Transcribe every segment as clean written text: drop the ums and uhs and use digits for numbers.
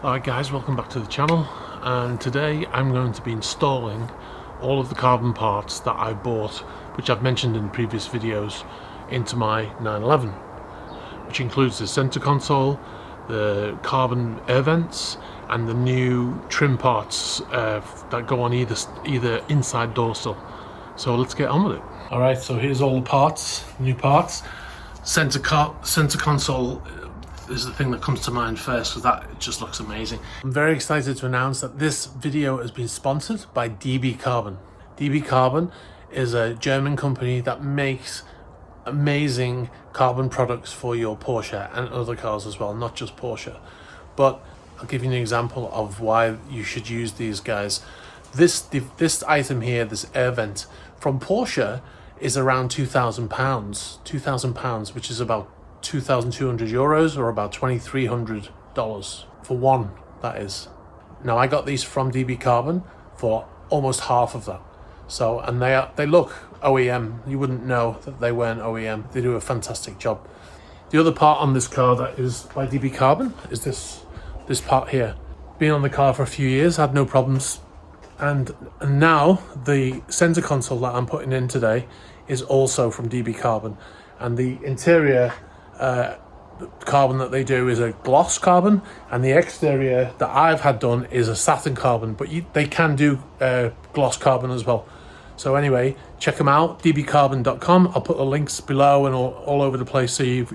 Alright guys, welcome back to the channel, and today I'm going to be installing all of the carbon parts that I bought, which I've mentioned in previous videos, into my 911, which includes the center console, the carbon air vents, and the new trim parts that go on either inside dorsal. So let's get on with it. Alright, so here's all the parts, new parts. Center console is the thing that comes to mind first, because that just looks amazing. I'm very excited to announce that this video has been sponsored by DB Carbon. DB Carbon is a German company that makes amazing carbon products for your Porsche and other cars as well, not just Porsche. But I'll give you an example of why you should use these guys. This item here, this air vent from Porsche, is around £2,000, which is about 2,200 euros, or about $2,300 for one, that is. Now I got these from DB Carbon for almost half of that. So, and they look OEM. You wouldn't know that they weren't OEM. They do a fantastic job. The other part on this car that is by DB Carbon is this part here. Been on the car for a few years, had no problems. And now the center console that I'm putting in today is also from DB Carbon, and the interior carbon that they do is a gloss carbon, and the exterior that I've had done is a satin carbon, but they can do gloss carbon as well. So anyway, check them out, dbcarbon.com. I'll put the links below and all over the place so you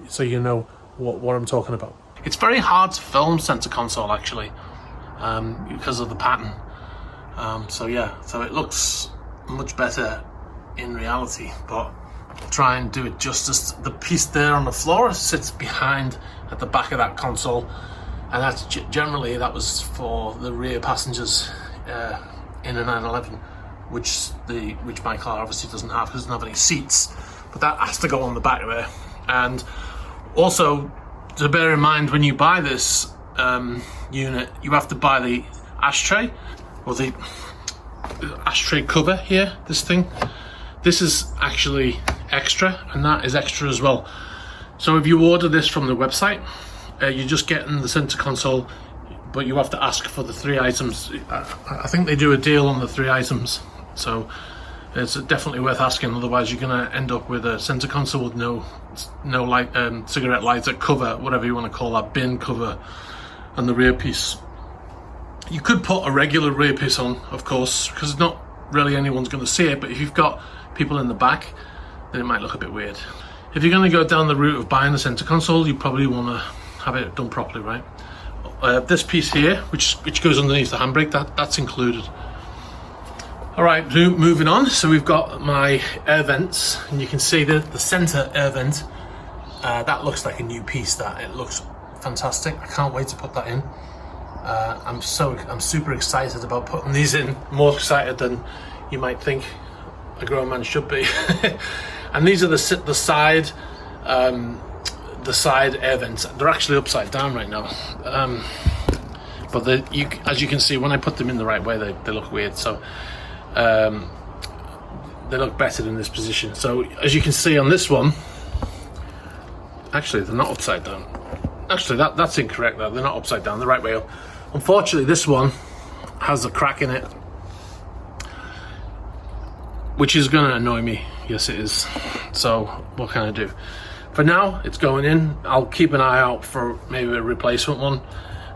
know what I'm talking about. It's very hard to film center console actually, because of the pattern. So yeah, so it looks much better in reality, but I'll try and do it justice. The piece there on the floor sits behind at the back of that console, and that's generally that was for the rear passengers in a 911, which my car obviously doesn't have because it doesn't have any seats, but that has to go on the back there. And also to bear in mind, when you buy this unit, you have to buy the ashtray, or the ashtray cover here, this thing. This is actually extra, and that is extra as well. So if you order this from the website, you're just getting the center console, but you have to ask for the 3 items. I think they do a deal on the 3 items, so it's definitely worth asking. Otherwise you're going to end up with a center console with no light, cigarette lighter cover, whatever you want to call that, bin cover, and the rear piece. You could put a regular rear piece on, of course, because not really anyone's going to see it, but if you've got people in the back, then it might look a bit weird. If you're going to go down the route of buying the center console, you probably want to have it done properly, right? This piece here, which goes underneath the handbrake, that's included. All right, moving on. So we've got my air vents, and you can see the center air vent. That looks like a new piece. That it looks fantastic. I can't wait to put that in. I'm super excited about putting these in. More excited than you might think a grown man should be. And these are the side air vents. They're actually upside down right now, but as you can see, when I put them in the right way, they look weird. So they look better in this position. So as you can see on this one, actually they're not upside down. Actually that's incorrect though. They're not upside down, the right way up. Unfortunately, this one has a crack in it, which is going to annoy me. Yes, it is. So what can I do? For now, it's going in. I'll keep an eye out for maybe a replacement one,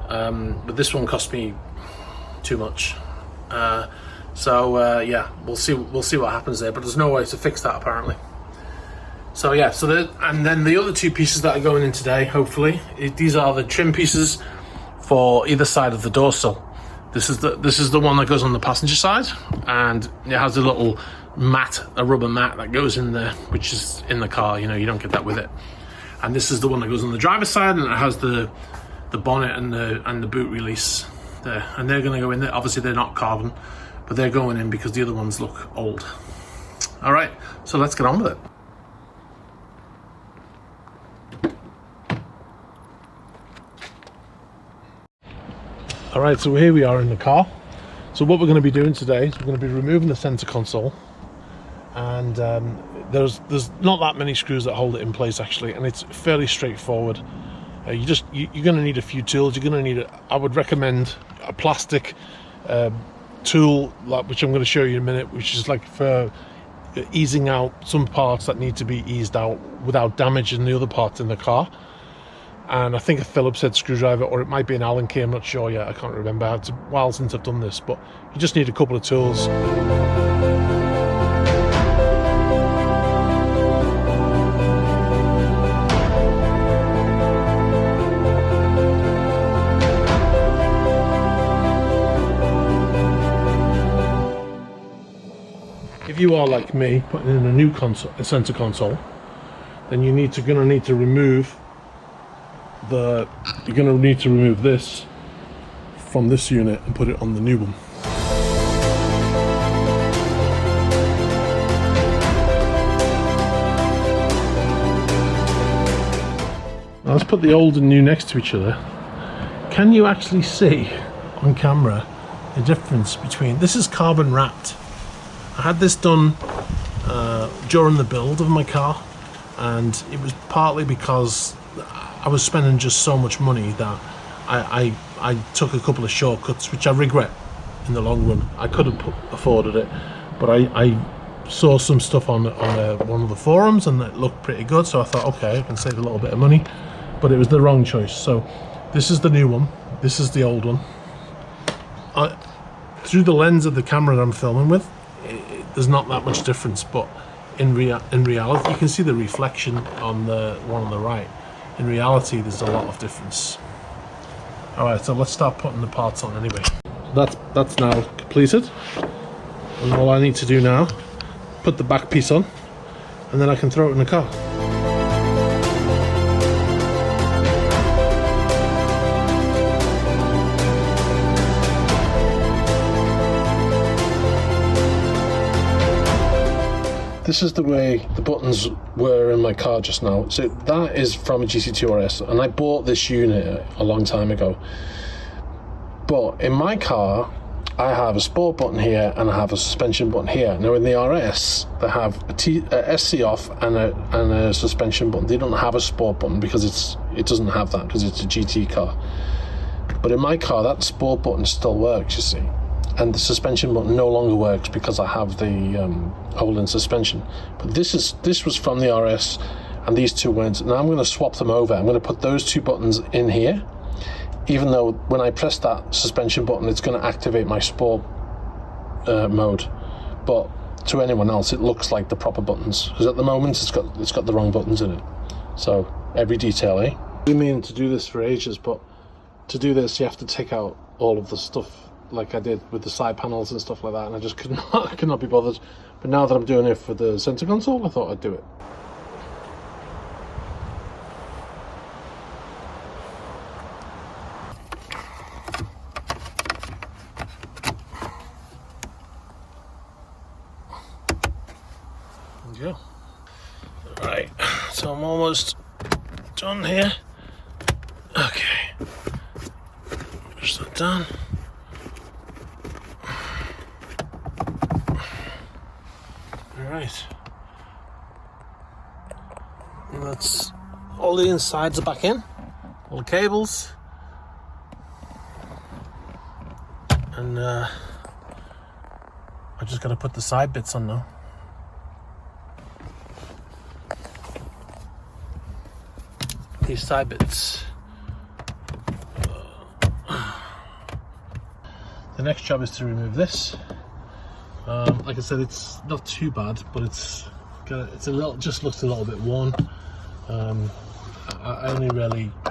but this one cost me too much. Yeah, we'll see what happens there. But there's no way to fix that apparently. So yeah, and then the other 2 pieces that are going in today, hopefully, these are the trim pieces for either side of the dorsal. This is the one that goes on the passenger side, and it has a little mat, a rubber mat that goes in there, which is in the car. You know, you don't get that with it. And this is the one that goes on the driver's side, and it has the bonnet and the boot release there. And they're going to go in there. Obviously, they're not carbon, but they're going in because the other ones look old. All right, so let's get on with it. All right, so here we are in the car. So what we're going to be doing today is we're going to be removing the center console, and there's not that many screws that hold it in place actually, and it's fairly straightforward. You're going to need a few tools. You're going to need I would recommend a plastic tool, which I'm going to show you in a minute, which is like for easing out some parts that need to be eased out without damaging the other parts in the car. And I think a Phillips head screwdriver, or it might be an Allen key, I'm not sure yet, I can't remember. It's a while since I've done this, but you just need a couple of tools. If you are like me, putting in a new center console, then you're going to need to remove this from this unit and put it on the new one. Now let's put the old and new next to each other. Can you actually see on camera the difference between, this is carbon wrapped. I had this done during the build of my car, and it was partly because I was spending just so much money that I took a couple of shortcuts, which I regret in the long run. I could have afforded it, but I saw some stuff on one of the forums and it looked pretty good, so I thought, okay, I can save a little bit of money, but it was the wrong choice. So this is the new one, this is the old one. Through the lens of the camera that I'm filming with, there's not that much difference, but in reality, you can see the reflection on the one on the right. In reality, there's a lot of difference. Alright, so let's start putting the parts on anyway. That's now completed, and all I need to do now, put the back piece on, and then I can throw it in the car. This is the way the buttons were in my car just now. So that is from a GT2RS, and I bought this unit a long time ago. But in my car, I have a sport button here and I have a suspension button here. Now in the RS, they have a SC off and a suspension button. They don't have a sport button because it doesn't have that because it's a GT car. But in my car, that sport button still works, you see. And the suspension button no longer works because I have the hole in suspension. But this was from the RS, and these two weren't. Now I'm going to swap them over. I'm going to put those two buttons in here, even though when I press that suspension button, it's going to activate my sport mode. But to anyone else, it looks like the proper buttons, because at the moment it's got the wrong buttons in it. So every detail, eh? I've been meaning to do this for ages, but to do this, you have to take out all of the stuff, like I did with the side panels and stuff like that, and I just could not be bothered. But now that I'm doing it for the center console, I thought I'd do it. There you go. Right, so I'm almost done here. Okay, push that down. Right, and that's all the insides are back in, all the cables, and I just got to put the side bits on now. These side bits. The next job is to remove this. Like I said, it's not too bad, but it's a little, just looks a little bit worn. I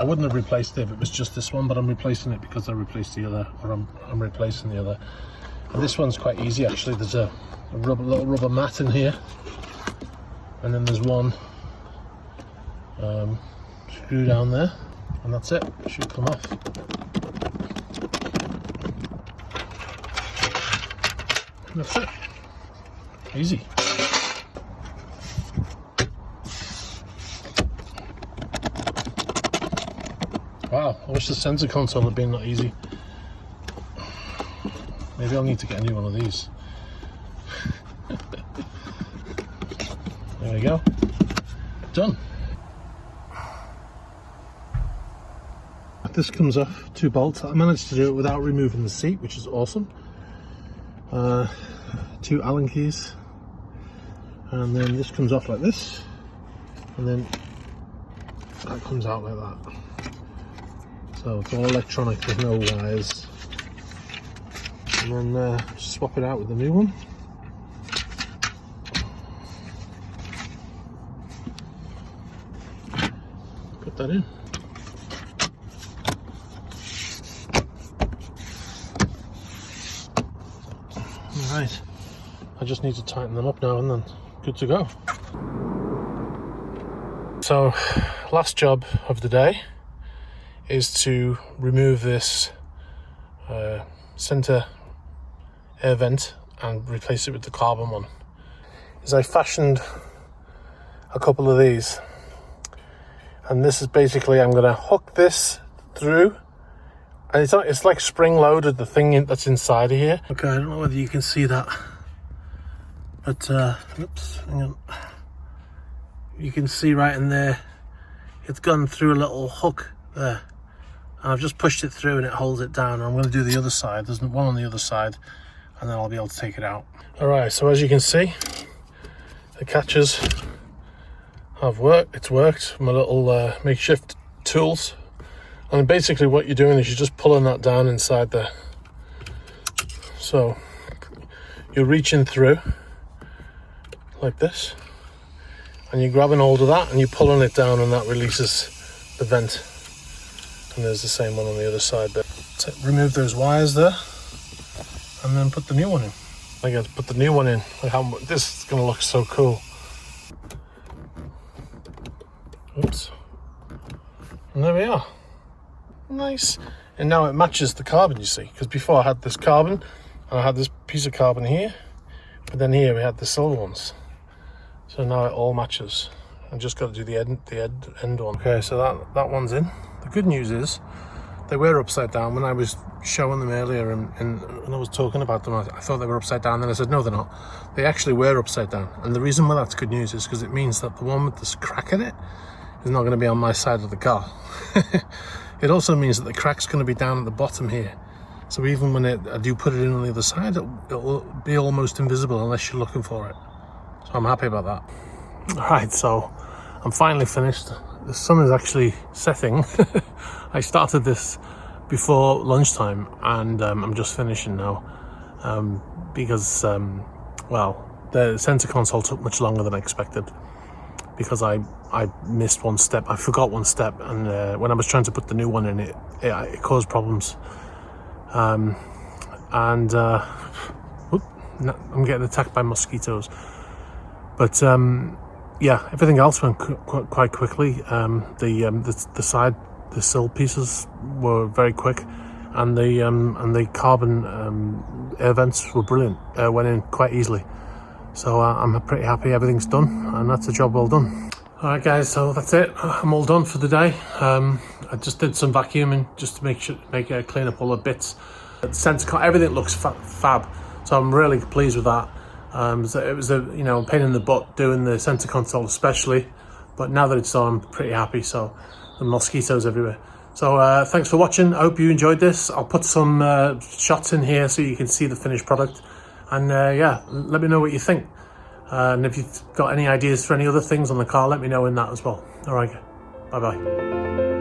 wouldn't have replaced it if it was just this one, but I'm replacing it because I replaced the other, or I'm replacing the other. And this one's quite easy actually. There's a little rubber mat in here, and then there's one screw down there, and that's it. It should come off. And that's it. Easy. Wow, I wish the center console had been that easy. Maybe I'll need to get a new one of these. There we go. Done. this comes off, 2 bolts. I managed to do it without removing the seat, which is awesome. 2 Allen keys, and then this comes off like this, and then that comes out like that. So it's all electronic, there's no wires. And then just swap it out with the new one. Put that in. Right, I just need to tighten them up now and then good to go. So last job of the day is to remove this center air vent and replace it with the carbon one. Is I fashioned a couple of these, and this is basically, I'm going to hook this through, and it's like spring loaded, the thing that's inside of here. Okay, I don't know whether you can see that, but oops, hang on. You can see right in there, it's gone through a little hook there, and I've just pushed it through and it holds it down. I'm going to do the other side. There's one on the other side, and then I'll be able to take it out. All right, so as you can see, the catches have worked. It's worked. My little makeshift tools. And basically what you're doing is you're just pulling that down inside there. So you're reaching through like this, and you're grabbing hold of that and you're pulling it down, and that releases the vent. And there's the same one on the other side there. So remove those wires there, and then put the new one in. I got to put the new one in. This is going to look so cool. Oops. And there we are. Nice. And now it matches the carbon, you see, because before I had this carbon and I had this piece of carbon here, but then here we had the silver ones. So now it all matches. I just got to do the end one. Okay, so that one's in. The good news is they were upside down. When I was showing them earlier and when I was talking about them, I thought they were upside down. Then I said, no, they're not. They actually were upside down. And the reason why that's good news is because it means that the one with this crack in it is not going to be on my side of the car. It also means that the crack's going to be down at the bottom here. So even when I do put it in on the other side, it'll be almost invisible unless you're looking for it. So I'm happy about that. All right, so I'm finally finished. The sun is actually setting. I started this before lunchtime, and I'm just finishing now because, well, the center console took much longer than I expected because I missed one step. I forgot one step, and when I was trying to put the new one in, it caused problems. I'm getting attacked by mosquitoes. But yeah, everything else went quite quickly. The sill pieces were very quick, and the carbon air vents were brilliant. Went in quite easily. So I'm pretty happy everything's done, and that's a job well done. All right, guys, so that's it. I'm all done for the day. I just did some vacuuming just to clean up all the bits. The center, everything looks fab. So I'm really pleased with that. So it was a pain in the butt doing the center console especially, but now that it's done, I'm pretty happy. So the mosquitoes everywhere. So thanks for watching. I hope you enjoyed this. I'll put some shots in here so you can see the finished product. And yeah, let me know what you think. And if you've got any ideas for any other things on the car, let me know in that as well. All right, bye-bye.